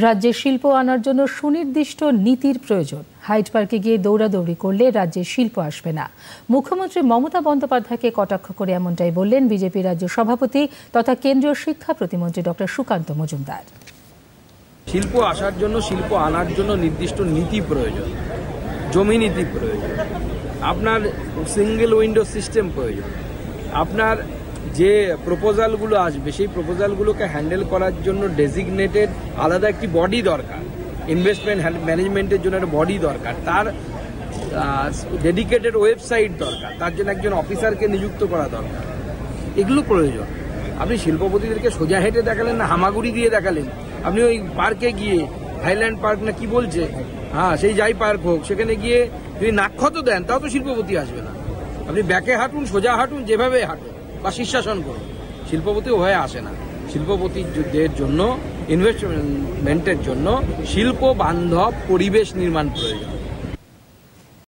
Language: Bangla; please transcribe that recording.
রাজ্যে শিল্প আনার জন্য সুনির্দিষ্ট নীতির প্রয়োজন। হাইড পার্কে গিয়ে দৌড়াদৌড়ি করলে রাজ্যে শিল্প আসবে না। মুখ্যমন্ত্রী মমতা বন্দ্যোপাধ্যায়কে কটাক্ষ করে এমনটাই বললেন বিজেপি রাজ্য সভাপতি তথা কেন্দ্রীয় শিক্ষা প্রতিমন্ত্রী ডক্টর সুকান্ত মজুমদার। শিল্প আসার জন্য, শিল্প আনার জন্য নির্দিষ্ট নীতি প্রয়োজন, জমি নীতি প্রয়োজন, আপনার সিঙ্গেল উইন্ডো সিস্টেম প্রয়োজন, আপনার যে প্রপোজালগুলো আসবে সেই প্রপোজালগুলোকে হ্যান্ডেল করার জন্য ডেজিগনেটেড আলাদা একটি বডি দরকার, ইনভেস্টমেন্ট ম্যানেজমেন্টের জন্য একটা বডি দরকার, তার ডেডিকেটেড ওয়েবসাইট দরকার, তার জন্য একজন অফিসারকে নিযুক্ত করা দরকার। এগুলো প্রয়োজন। আপনি শিল্পপতিদেরকে সোজা হেঁটে দেখালেন না হামাগুড়ি দিয়ে দেখালেন। আপনি ওই পার্কে গিয়ে, হাইল্যান্ড পার্ক না কি বলছে, সেই যাই পার্ক হোক, সেখানে গিয়ে যদি নাক্ষত দেন তাও তো শিল্পপতি আসবে না। আপনি ব্যাকে হাঁটুন, সোজা হাঁটুন, যেভাবে হাঁটুন বা শীর্ষাসন করুন, শিল্পপতি ওভাবে আসে না। শিল্পপতিদের জন্য, ইনভেস্টমেন্টের জন্য শিল্প বান্ধব পরিবেশ নির্মাণ প্রয়োজন।